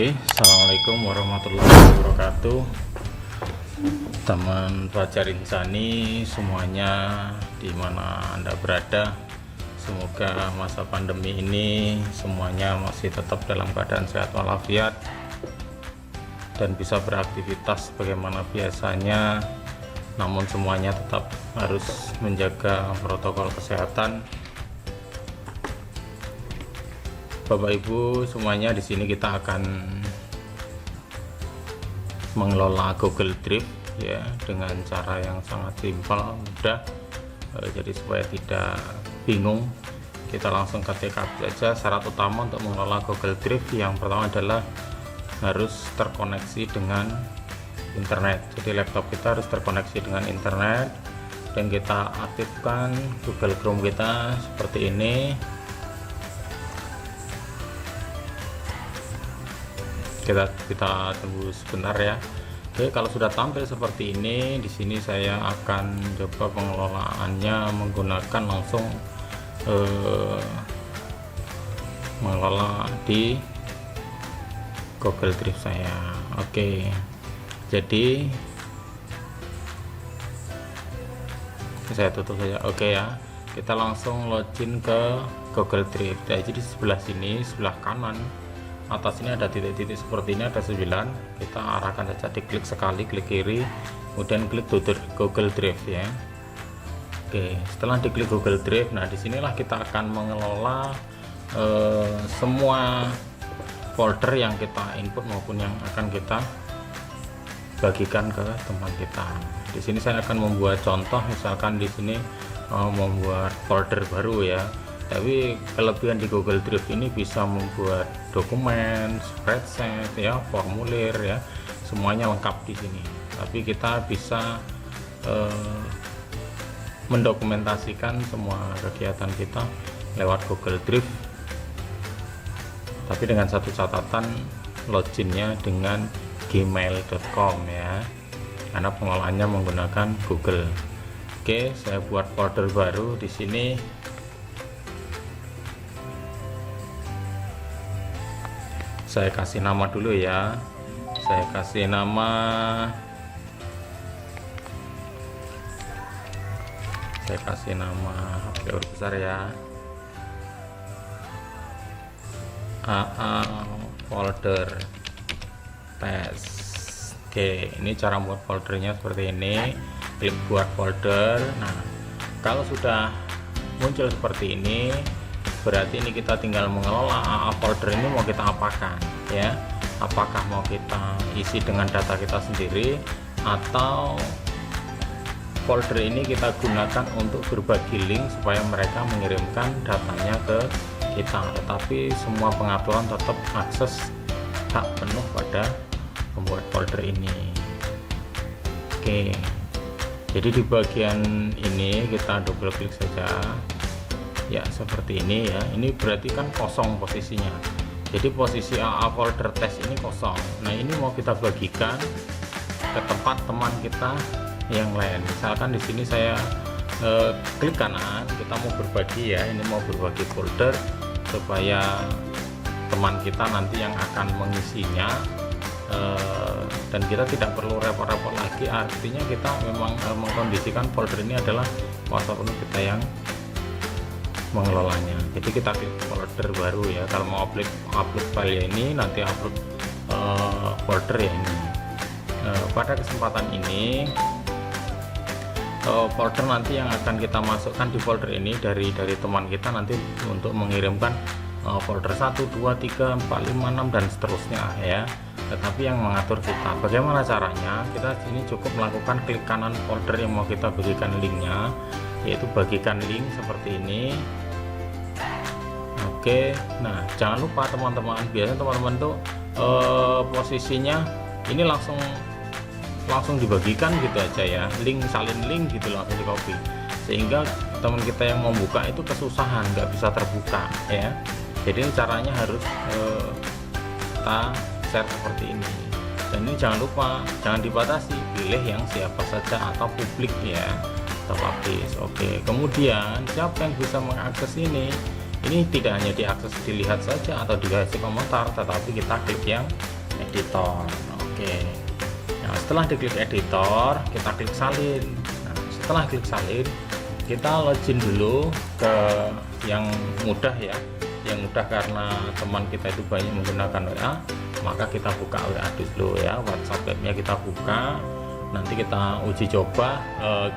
Oke, assalamualaikum warahmatullahi wabarakatuh. Teman pelajar insani semuanya dimana Anda berada, semoga masa pandemi ini semuanya masih tetap dalam keadaan sehat walafiat dan bisa beraktivitas bagaimana biasanya, namun semuanya tetap harus menjaga protokol kesehatan. Bapak Ibu semuanya, di sini kita akan mengelola Google Drive ya dengan cara yang sangat simpel, mudah. Jadi supaya tidak bingung, kita langsung ke TKP saja. Syarat utama untuk mengelola Google Drive yang pertama adalah harus terkoneksi dengan internet. Jadi laptop kita harus terkoneksi dengan internet dan kita aktifkan Google Chrome kita seperti ini. Kita tunggu sebentar ya. Oke, kalau sudah tampil seperti ini, di sini saya akan coba pengelolaannya menggunakan langsung mengelola di Google Drive saya. Oke, jadi saya tutup saja. Oke ya, kita langsung login ke Google Drive. Jadi di sebelah sini, sebelah kanan atas ini ada titik-titik seperti ini, ada 9. Kita arahkan saja, diklik sekali, klik kiri, kemudian klik Google Drive ya. Oke, setelah diklik Google Drive, nah disinilah kita akan mengelola semua folder yang kita input maupun yang akan kita bagikan ke teman kita. Di sini saya akan membuat contoh, misalkan di sini membuat folder baru ya. Tapi kelebihan di Google Drive ini bisa membuat dokumen, spreadsheet ya, formulir ya, semuanya lengkap di sini. Tapi kita bisa mendokumentasikan semua kegiatan kita lewat Google Drive. Tapi dengan satu catatan, loginnya dengan gmail.com ya, karena pengelolaannya menggunakan Google. Oke, saya buat folder baru di sini. Saya kasih nama dulu ya. Saya kasih nama HP huruf besar ya. AA folder test. Oke, ini cara buat foldernya seperti ini. Klik buat folder. Nah, kalau sudah muncul seperti ini, berarti ini kita tinggal mengelola AA folder ini mau kita apakan ya. Apakah mau kita isi dengan data kita sendiri, atau folder ini kita gunakan untuk berbagi link supaya mereka mengirimkan datanya ke kita, tetapi semua pengaturan tetap akses hak penuh pada pembuat folder ini. Oke, jadi di bagian ini kita double klik saja ya, seperti ini ya. Ini berarti kan kosong posisinya, jadi posisi AA folder test ini kosong. Nah, ini mau kita bagikan ke tempat teman kita yang lain. Misalkan di sini saya klik kanan, kita mau berbagi ya, ini mau berbagi folder supaya teman kita nanti yang akan mengisinya, dan kita tidak perlu repot-repot lagi. Artinya kita memang mengkondisikan folder ini adalah kuasa penuh kita yang mengelolanya. Jadi kita klik folder baru ya. Kalau mau upload file ini, nanti upload folder ya ini. Pada kesempatan ini folder nanti yang akan kita masukkan di folder ini dari teman kita nanti untuk mengirimkan folder 1, 2, 3, 4, 5, 6 dan seterusnya ya. Tetapi yang mengatur kita. Bagaimana caranya? Kita sini cukup melakukan klik kanan folder yang mau kita bagikan linknya, yaitu bagikan link seperti ini. Oke, nah jangan lupa teman-teman, biasanya teman-teman tuh posisinya ini langsung dibagikan gitu aja ya, link salin link gitu langsung di copy, sehingga teman kita yang mau buka itu kesusahan, nggak bisa terbuka ya. Jadi ini caranya harus kita set seperti ini. Dan ini jangan lupa, jangan dibatasi, pilih yang siapa saja atau publik ya, atau publish. Oke, kemudian siapa yang bisa mengakses ini? ini tidak hanya diakses, dilihat saja atau dikasih komentar, tetapi kita klik yang editor. Oke. Nah, setelah diklik editor, kita klik salin. Nah, setelah klik salin, kita login dulu ke yang mudah ya. Yang mudah karena teman kita itu banyak menggunakan WA, maka kita buka WA dulu ya. WhatsApp webnya kita buka. Nanti kita uji coba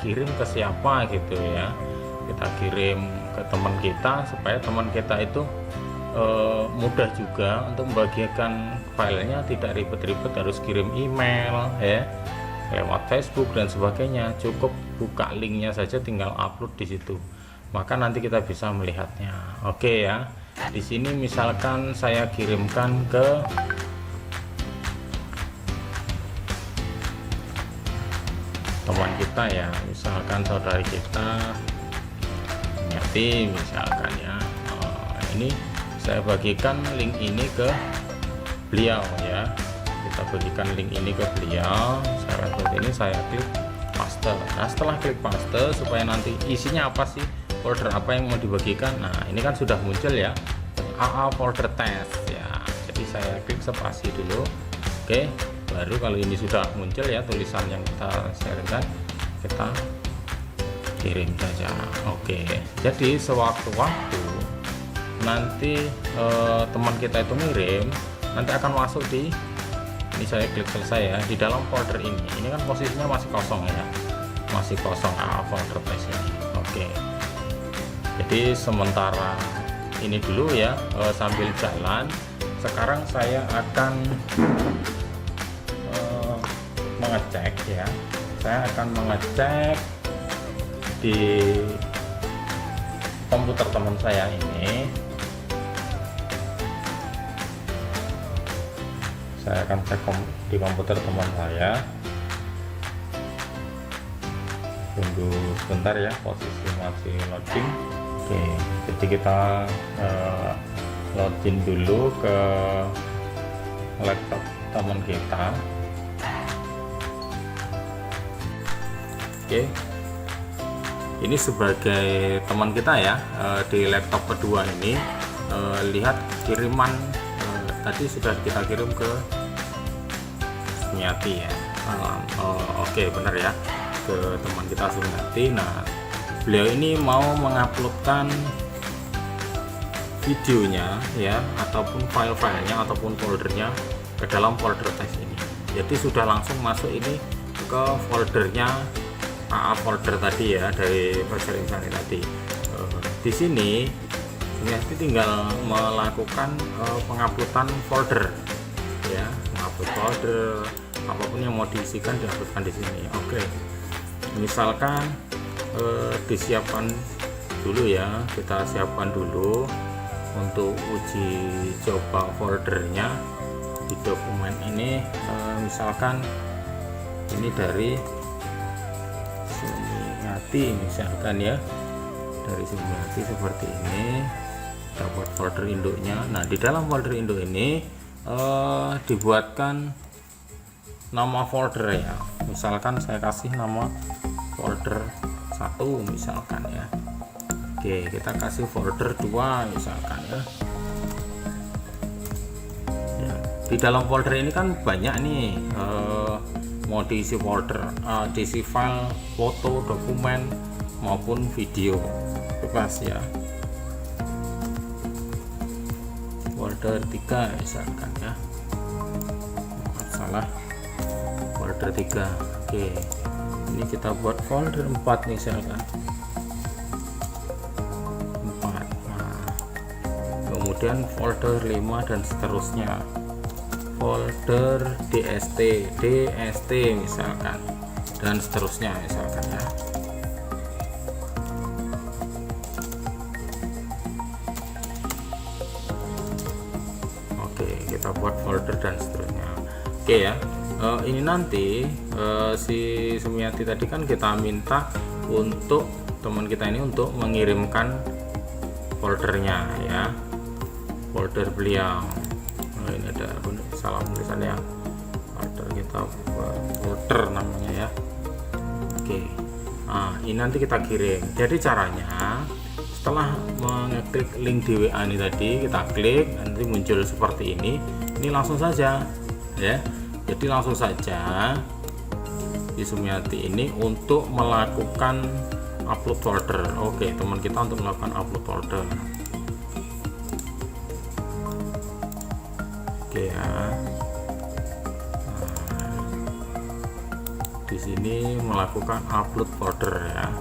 kirim ke siapa gitu ya. Kita kirim ke teman kita supaya teman kita itu mudah juga untuk membagikan filenya, tidak ribet-ribet harus kirim email ya, lewat Facebook dan sebagainya. Cukup buka linknya saja, tinggal upload di situ, maka nanti kita bisa melihatnya. Oke ya, di sini misalkan saya kirimkan ke teman kita ya, misalkan saudari kita misalkan ya. Ini saya bagikan link ini ke beliau ya, kita bagikan link ini ke beliau. Cara seperti ini, saya klik paste. Nah, setelah klik paste, supaya nanti isinya apa sih, folder apa yang mau dibagikan, nah ini kan sudah muncul ya, AA folder test ya. Jadi saya klik spasi dulu. Oke, baru kalau ini sudah muncul ya tulisan yang kita sharingkan, kita kirim saja. Oke, jadi sewaktu-waktu nanti teman kita itu ngirim, nanti akan masuk di ini, saya klik selesai ya, di dalam folder ini. Ini kan posisinya masih kosong ya, masih kosong folder test ini. Oke, jadi sementara ini dulu ya, sambil jalan. Sekarang saya akan mengecek ya, saya akan mengecek di komputer teman saya ini. Saya akan cek di komputer teman saya. Tunggu sebentar ya, posisi masih loading. Oke, jadi kita login dulu ke laptop teman kita. Oke, ini sebagai teman kita ya, di laptop kedua ini. Lihat kiriman tadi sudah kita kirim ke Sumiati ya. Oke, benar ya, ke teman kita Sumiati. Nah, beliau ini mau menguploadkan videonya ya, ataupun file-filenya ataupun foldernya ke dalam folder teks ini. Jadi sudah langsung masuk ini ke foldernya AA folder tadi ya, dari Fajar Insani tadi. Di sini Sumiati tinggal melakukan penguploadan folder ya, mengupload folder, apapun yang mau diisikan diuploadkan di sini. Oke, misalkan disiapkan dulu ya, kita siapkan dulu untuk uji coba foldernya di dokumen ini. Misalkan ini dari Sumiati misalkan ya, dari Sumiati seperti ini, dapat folder induknya. Nah, di dalam folder induk ini dibuatkan nama folder ya, misalkan saya kasih nama folder 1 misalkan ya. Oke, kita kasih folder 2 misalkan ya. Di dalam folder ini kan banyak nih, mau diisi folder, diisi file, foto, dokumen maupun video, bebas ya. Folder 3 misalkan ya, salah, folder 3. Oke, ini kita buat folder 4 misalkan, 4. Nah, kemudian folder 5 dan seterusnya, folder DST misalkan, dan seterusnya misalkan ya. Oke, kita buat folder dan seterusnya. Oke ya, ini nanti si Sumiati tadi kan kita minta untuk teman kita ini untuk mengirimkan foldernya ya, folder beliau. Nah, ini ada salah tulisannya, folder kita, folder namanya ya. Oke, nah ini nanti kita kirim. Jadi caranya setelah mengeklik link di WA ini tadi, kita klik, nanti muncul seperti ini langsung saja ya. Jadi langsung saja di Sumiati ini untuk melakukan upload folder. Oke, teman kita untuk melakukan upload folder. Oke ya. Nah, di sini melakukan upload folder ya.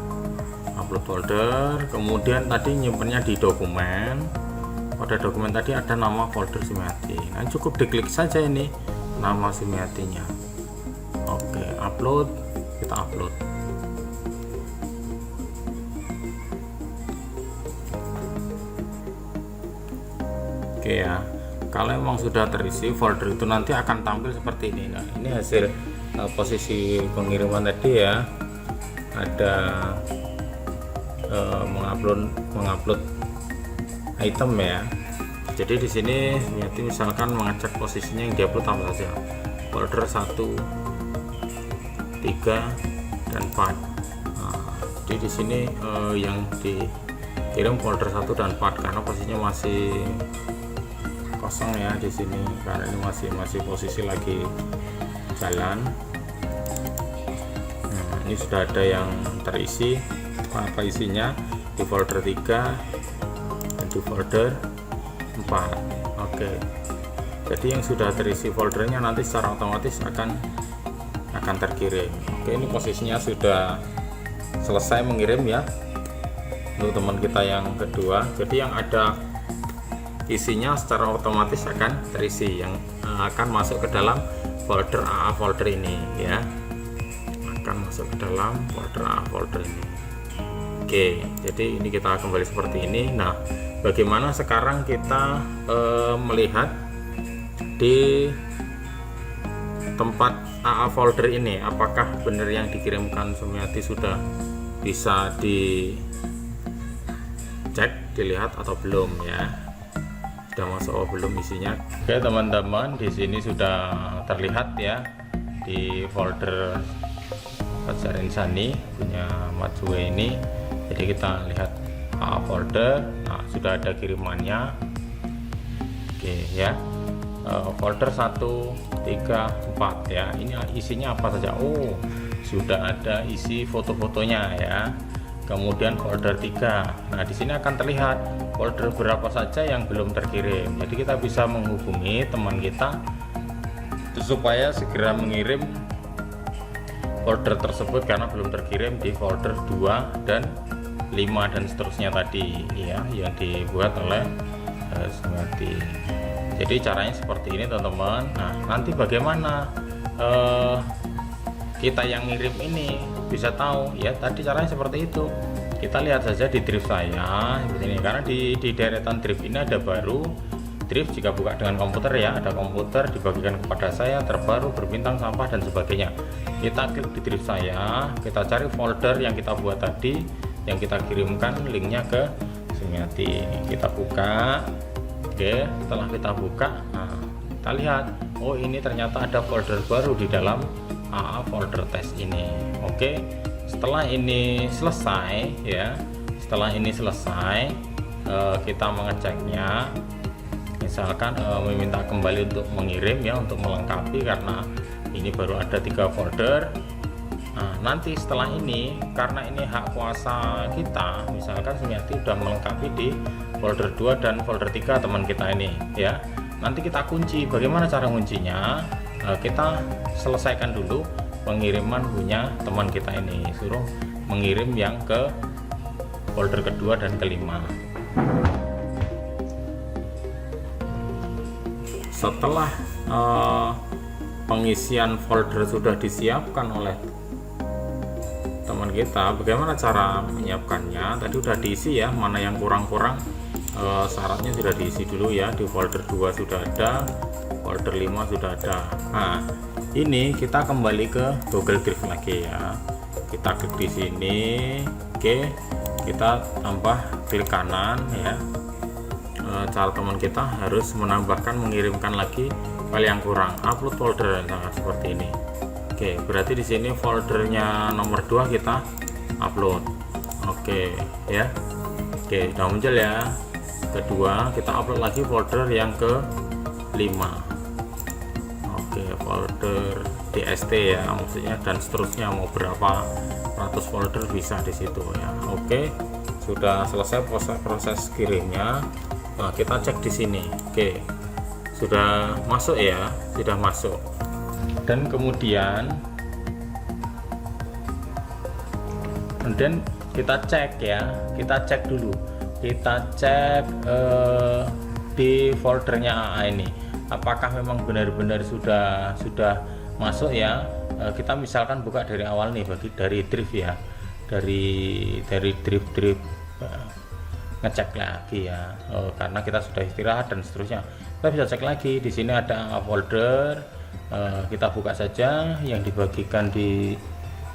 Upload folder, kemudian tadi nyimpennya di dokumen. Pada dokumen tadi ada nama folder Sumiati. Nah, cukup diklik saja ini nama Sumiatinya. Oke, upload, kita upload. Oke ya, kalau memang sudah terisi folder itu nanti akan tampil seperti ini. Nah, ini hasil posisi pengiriman tadi ya. Ada mengupload item ya. Jadi di sini Sumiati misalkan mengecek posisinya yang diupload apa saja. Folder 1, 3 dan 4. Nah, jadi di sini yang dikirim folder 1 dan 4 karena posisinya masih kosong ya di sini, karena ini masih posisi lagi jalan. Nah, ini sudah ada yang terisi. Apa isinya di folder 3 dan di folder 4. Oke, jadi yang sudah terisi foldernya nanti secara otomatis akan terkirim. Oke, ini posisinya sudah selesai mengirim ya untuk teman kita yang kedua. Jadi yang ada isinya secara otomatis akan terisi, yang akan masuk ke dalam folder AA folder ini ya, akan masuk ke dalam folder AA folder ini. Oke, jadi ini kita kembali seperti ini. Nah, bagaimana sekarang kita melihat di tempat AA folder ini, apakah benar yang dikirimkan Sumiati sudah bisa dicek, dilihat atau belum ya? Sudah masuk atau belum isinya? Oke teman-teman, di sini sudah terlihat ya di folder Fajar Insani punya Matsue ini. Jadi kita lihat AA folder. Nah, sudah ada kirimannya. Oke ya. Folder 1, 3, 4 ya. Ini isinya apa saja? Oh, sudah ada isi foto-fotonya ya. Kemudian folder 3. Nah, di sini akan terlihat folder berapa saja yang belum terkirim. Jadi kita bisa menghubungi teman kita supaya segera mengirim folder tersebut karena belum terkirim di folder 2 dan 5 dan seterusnya tadi ya, yang dibuat oleh Sumiati. Jadi caranya seperti ini teman-teman. Nah, nanti bagaimana kita yang ngirim ini bisa tahu ya? Tadi caranya seperti itu. Kita lihat saja di drive saya di sini, karena di deretan drive ini ada baru drive. Jika buka dengan komputer ya, ada komputer dibagikan kepada saya, terbaru, berbintang, sampah dan sebagainya. Kita klik di drive saya, kita cari folder yang kita buat tadi, yang kita kirimkan linknya ke Sumiati. Kita buka. Oke, setelah kita buka, nah, kita lihat, oh ini ternyata ada folder baru di dalam AA folder test ini. Oke, setelah ini selesai ya, kita mengeceknya, misalkan meminta kembali untuk mengirim ya, untuk melengkapi karena ini baru ada 3 folder. Nah, nanti setelah ini, karena ini hak kuasa kita, misalkan Sumiati sudah melengkapi di folder 2 dan folder 3 teman kita ini ya, nanti kita kunci. Bagaimana cara kuncinya? Kita selesaikan dulu pengiriman punya teman kita ini, suruh mengirim yang ke folder kedua dan kelima. Setelah pengisian folder sudah disiapkan oleh teman kita, bagaimana cara menyiapkannya? Tadi sudah diisi ya, mana yang kurang-kurang syaratnya sudah diisi dulu ya. Di folder 2 sudah ada, folder 5 sudah ada. Nah, ini kita kembali ke Google Drive lagi ya. Kita klik di sini. Oke, kita tambah klik kanan ya. Cara teman kita harus menambahkan, mengirimkan lagi file yang kurang, upload folder seperti ini. Oke, berarti di sini foldernya nomor 2 kita upload. Oke ya. Oke, udah muncul ya. Kedua, kita upload lagi folder yang ke-5. Oke, folder DST ya, maksudnya, dan seterusnya, mau berapa ratus folder bisa di situ ya. Oke, sudah selesai proses kirimnya. Nah, kita cek di sini. Oke, sudah masuk ya, sudah masuk. Dan kemudian kita cek ya, kita cek dulu, kita cek di foldernya AA ini apakah memang benar-benar sudah masuk ya. Kita misalkan buka dari awal nih, dari drift ya, dari drift ngecek lagi ya, karena kita sudah istirahat dan seterusnya. Kita bisa cek lagi di sini ada folder, kita buka saja yang dibagikan di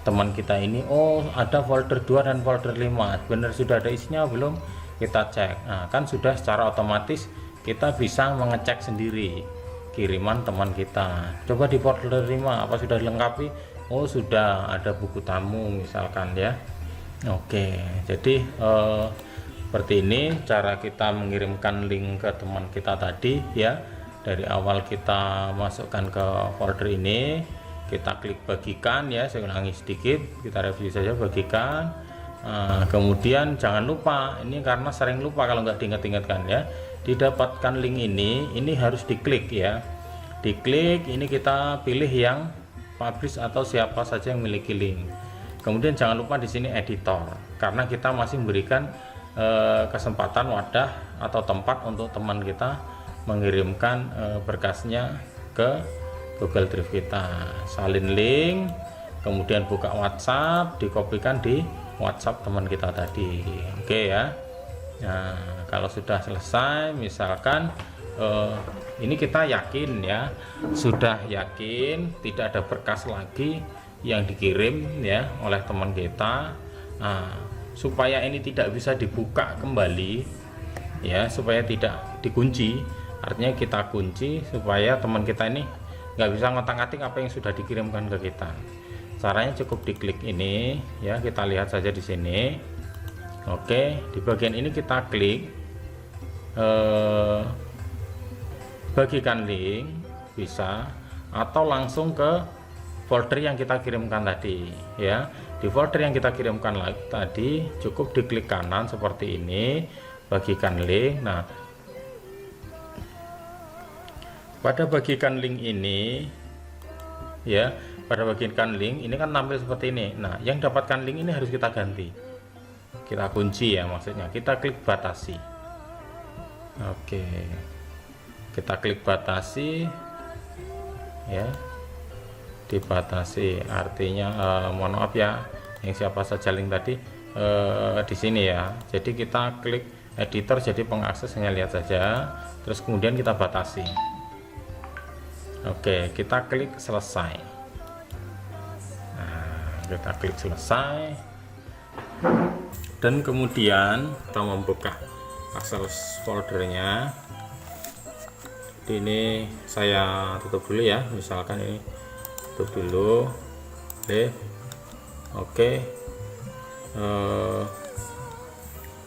teman kita ini. Oh, ada folder 2 dan folder 5, benar sudah ada isinya belum, kita cek. Nah, kan sudah secara otomatis kita bisa mengecek sendiri kiriman teman kita. Coba di folder 5 apa sudah dilengkapi? Oh, sudah ada buku tamu misalkan ya. Oke, jadi seperti ini cara kita mengirimkan link ke teman kita tadi ya. Dari awal kita masukkan ke folder ini, kita klik bagikan ya, saya ulangi sedikit, kita review saja, bagikan. Kemudian jangan lupa, ini karena sering lupa kalau nggak diingat-ingatkan ya, didapatkan link ini harus diklik ya, diklik. Ini kita pilih yang publish atau siapa saja yang memiliki link. Kemudian jangan lupa di sini editor, karena kita masih memberikan kesempatan wadah atau tempat untuk teman kita mengirimkan berkasnya ke Google Drive kita. Salin link, kemudian buka WhatsApp, dikopikan di WhatsApp teman kita tadi. Oke ya. Nah, kalau sudah selesai, misalkan ini kita yakin ya, sudah yakin tidak ada berkas lagi yang dikirim ya oleh teman kita. Nah, supaya ini tidak bisa dibuka kembali ya, supaya tidak dikunci, artinya kita kunci supaya teman kita ini nggak bisa ngotak-ngatik apa yang sudah dikirimkan ke kita. Caranya cukup diklik ini ya, kita lihat saja di sini. Oke, di bagian ini kita klik bagikan link, bisa, atau langsung ke folder yang kita kirimkan tadi ya. Di folder yang kita kirimkan tadi cukup diklik kanan seperti ini, bagikan link. Nah, pada bagikan link ini ya, pada bagikan link ini kan tampil seperti ini. Nah, yang dapatkan link ini harus kita ganti, kita kunci ya, maksudnya kita klik batasi. Oke, kita klik batasi ya, dibatasi artinya mohon maaf ya, yang siapa saja link tadi di sini ya. Jadi kita klik editor, jadi pengakses hanya lihat saja, terus kemudian kita batasi. Oke, kita klik selesai. Nah, kita klik selesai, dan kemudian kita membuka akses foldernya. Ini saya tutup dulu ya, misalkan ini tutup dulu. Oke,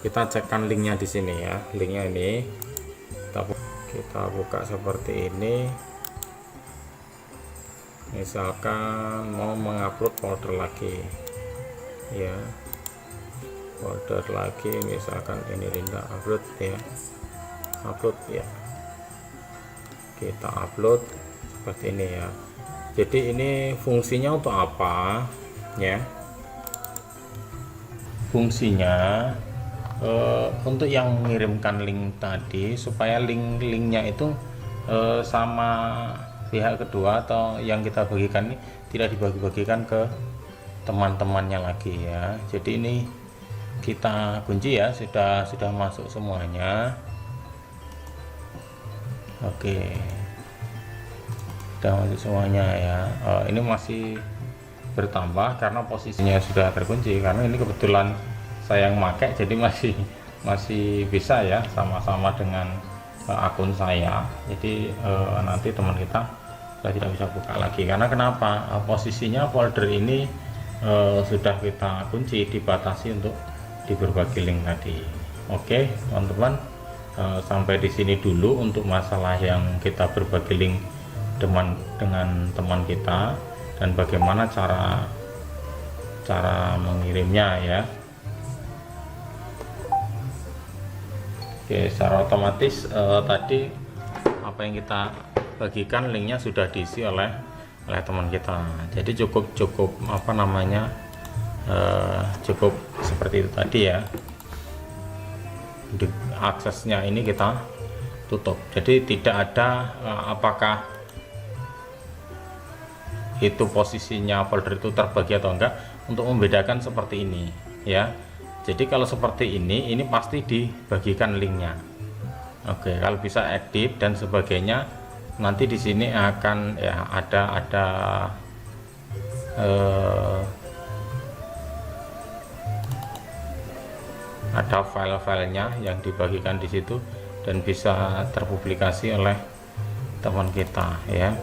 kita cekkan linknya di sini ya, linknya ini kita buka seperti ini. Misalkan mau mengupload folder lagi ya, folder lagi, misalkan ini Linda upload ya, upload ya, kita upload seperti ini ya. Jadi ini fungsinya untuk apa ya? Fungsinya untuk yang mengirimkan link tadi, supaya link-linknya itu sama pihak kedua atau yang kita bagikan ini tidak dibagi-bagikan ke teman-temannya lagi ya. Jadi ini kita kunci ya, sudah masuk semuanya. Oke, sudah masuk semuanya ya. Ini masih bertambah karena posisinya sudah terkunci, karena ini kebetulan saya yang pakai, jadi masih bisa ya, sama-sama dengan akun saya. Jadi nanti teman kita sudah tidak bisa buka lagi, karena kenapa? Posisinya folder ini sudah kita kunci, dibatasi untuk di berbagi link tadi. Oke teman-teman, sampai di sini dulu untuk masalah yang kita berbagi link dengan teman kita dan bagaimana cara mengirimnya ya. Oke, secara otomatis tadi apa yang kita bagikan linknya sudah diisi oleh teman kita. Jadi cukup apa namanya, cukup seperti itu tadi ya. Aksesnya ini kita tutup, jadi tidak ada apakah itu posisinya folder itu terbagi atau enggak, untuk membedakan seperti ini ya. Jadi kalau seperti ini pasti dibagikan linknya. Oke, kalau bisa edit dan sebagainya, nanti di sini akan ya ada file-filenya yang dibagikan di situ dan bisa terpublikasi oleh teman kita ya.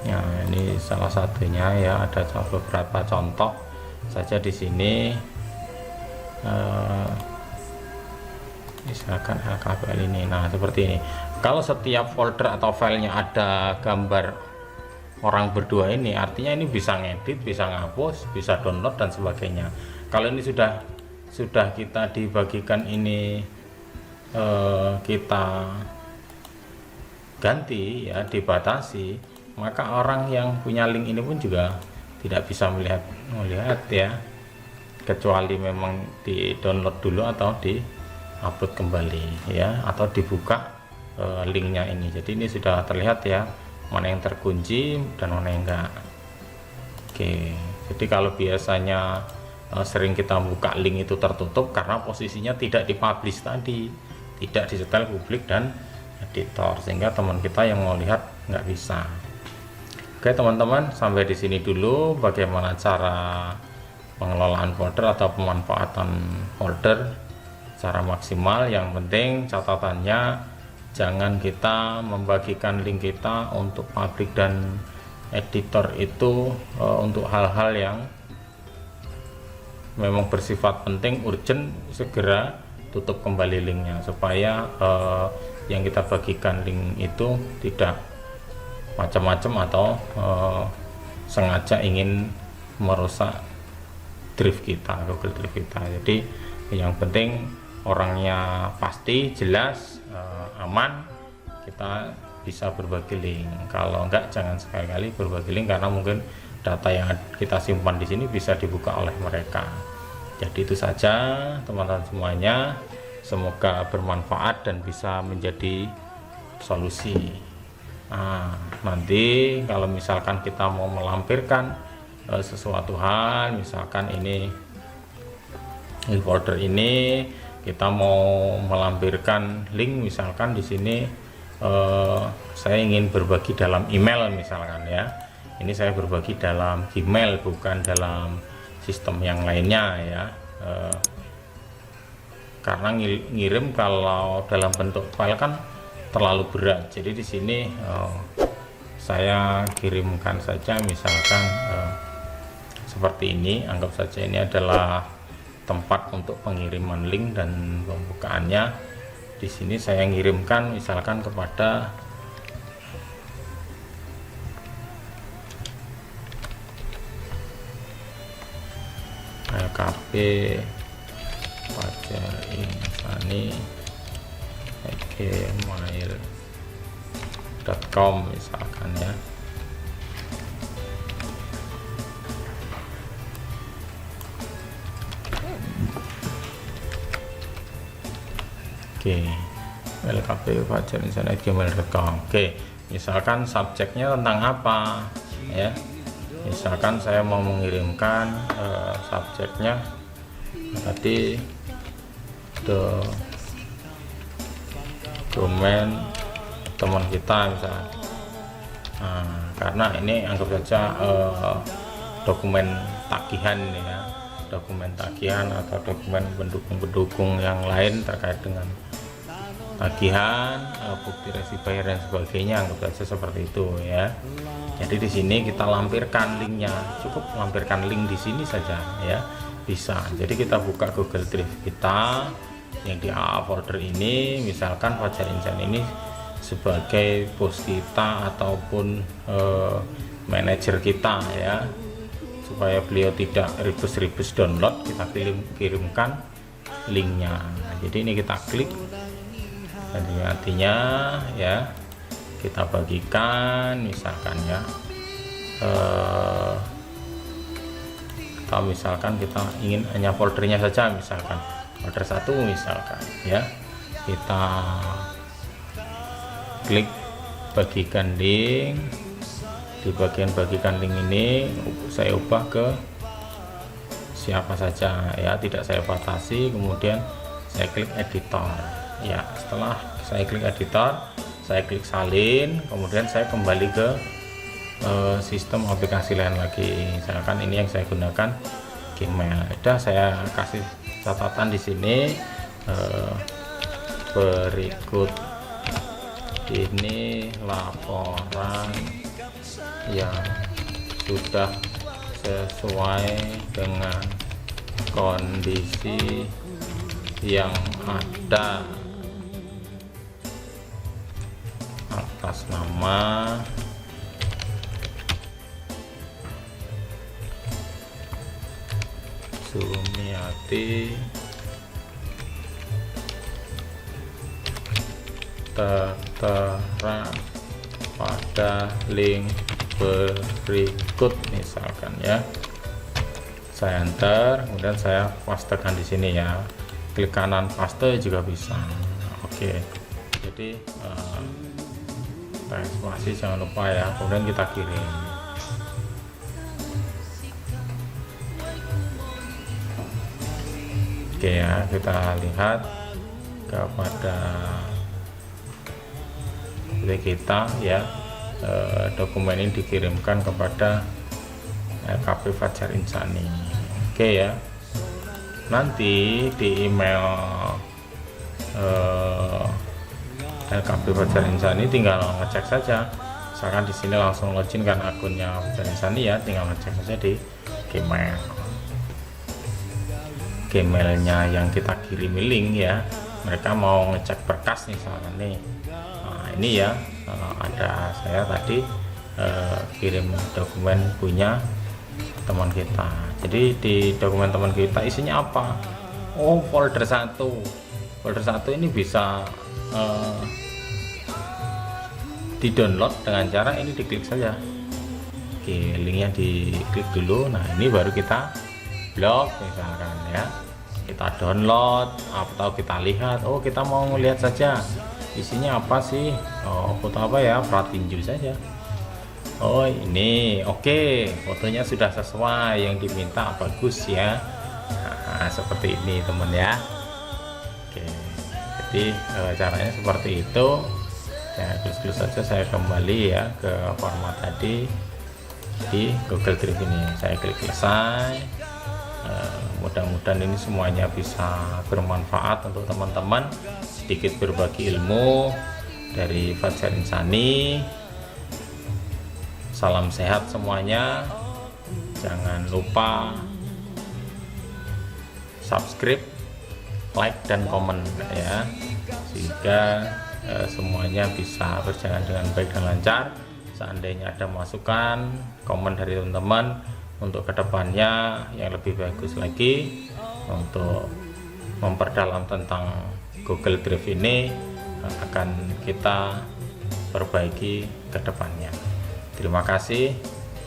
Ya, ini salah satunya ya, ada beberapa contoh saja di sini. Misalkan LKPL ini, nah seperti ini. Kalau setiap folder atau filenya ada gambar orang berdua ini, artinya ini bisa ngedit, bisa ngapus, bisa download dan sebagainya. Kalau ini sudah kita dibagikan ini, kita ganti ya, dibatasi, maka orang yang punya link ini pun juga tidak bisa melihat ya, kecuali memang di download dulu atau di upload kembali ya, atau dibuka linknya ini. Jadi ini sudah terlihat ya, mana yang terkunci dan mana yang enggak. Oke, jadi kalau biasanya sering kita buka link itu tertutup karena posisinya tidak dipublish tadi, tidak disetel publik dan editor, sehingga teman kita yang mau lihat nggak bisa. Oke teman-teman, sampai di sini dulu bagaimana cara pengelolaan folder atau pemanfaatan folder secara maksimal. Yang penting catatannya, jangan kita membagikan link kita untuk publik dan editor itu untuk hal-hal yang memang bersifat penting, urgent, segera tutup kembali linknya, supaya yang kita bagikan link itu tidak macam-macam atau sengaja ingin merusak drive kita, Google Drive kita. Jadi yang penting orangnya pasti, jelas, aman, kita bisa berbagi link. Kalau enggak, jangan sekali-kali berbagi link, karena mungkin data yang kita simpan di sini bisa dibuka oleh mereka. Jadi itu saja teman-teman semuanya, semoga bermanfaat dan bisa menjadi solusi. Nah, nanti kalau misalkan kita mau melampirkan sesuatu hal, misalkan ini folder ini kita mau melampirkan link, misalkan di sini saya ingin berbagi dalam email misalkan ya. Ini saya berbagi dalam Gmail, bukan dalam sistem yang lainnya ya. Karena ngirim kalau dalam bentuk file kan terlalu berat. Jadi di sini saya kirimkan saja, misalkan seperti ini. Anggap saja ini adalah tempat untuk pengiriman link dan pembukaannya. Di sini saya ngirimkan misalkan kepada LKP Fajar Insani gmail.com misalkan ya. Oke, LKP Fajar Insani gmail.com. Oke, misalkan subjeknya tentang apa ya. Misalkan saya mau mengirimkan subjeknya tadi domain teman kita misalnya. Nah, karena ini anggap saja dokumen tagihan ya, dokumen tagihan atau dokumen pendukung yang lain terkait dengan tagihan, bukti resi bayar dan sebagainya, anggap saja seperti itu ya. Jadi di sini kita lampirkan linknya, cukup lampirkan link di sini saja ya, bisa. Jadi kita buka Google Drive kita, yang di AA folder ini, misalkan Fajar Insan ini sebagai bos kita ataupun manajer kita ya, supaya beliau tidak ribes-ribes download, kita kirimkan linknya. Jadi ini kita klik, jadi artinya ya kita bagikan misalkan ya, atau misalkan kita ingin hanya foldernya saja, misalkan folder 1 misalkan ya, kita klik bagikan link. Di bagian bagikan link ini saya ubah ke siapa saja ya, tidak saya batasi. Kemudian saya klik editor ya, setelah saya klik editor, saya klik salin, kemudian saya kembali ke sistem aplikasi lain lagi. Misalkan ini yang saya gunakan Gmail. Udah saya kasih catatan di sini, berikut ini laporan yang sudah sesuai dengan kondisi yang ada atas nama Sumiati, tertera pada link berikut misalkan ya. Saya enter, kemudian saya pastekan di sini ya, klik kanan paste juga bisa. Oke, jadi teks spasi jangan lupa ya, kemudian kita kirim. Oke ya, kita lihat kepada kita ya, dokumen ini dikirimkan kepada LKP Fajar Insani. Oke ya, nanti di email LKP Fajar Insani tinggal ngecek saja. Misalkan di sini langsung login kan akunnya Fajar Insani ya, tinggal ngecek saja di Gmailnya yang kita kirimi link ya. Mereka mau ngecek berkas misalkan nih, nah ini ya, ada saya tadi kirim dokumen punya teman kita. Jadi di dokumen teman kita isinya apa? Oh, folder 1 ini bisa di download dengan cara ini, diklik saja. Oke, linknya diklik dulu. Nah ini baru kita blok misalkan ya, kita download atau kita lihat. Oh, kita mau melihat saja isinya apa sih. Oh, foto apa ya, pratinju saja. Oh ini oke, fotonya sudah sesuai yang diminta, bagus ya. Nah, seperti ini teman ya. Oke, jadi caranya seperti itu ya. Klik saja, saya kembali ya ke format tadi di Google Drive ini, saya klik selesai. Mudah-mudahan ini semuanya bisa bermanfaat untuk teman-teman, sedikit berbagi ilmu dari Fajar Insani. Salam sehat semuanya, jangan lupa subscribe, like dan komen ya, sehingga semuanya bisa berjalan dengan baik dan lancar. Seandainya ada masukan, komen dari teman-teman untuk kedepannya yang lebih bagus lagi, untuk memperdalam tentang Google Drive ini, akan kita perbaiki kedepannya. Terima kasih,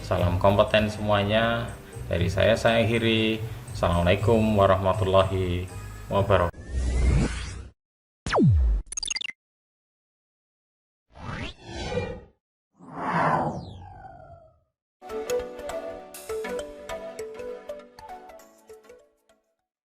salam kompeten semuanya. Dari saya akhiri. Assalamualaikum warahmatullahi wabarakatuh.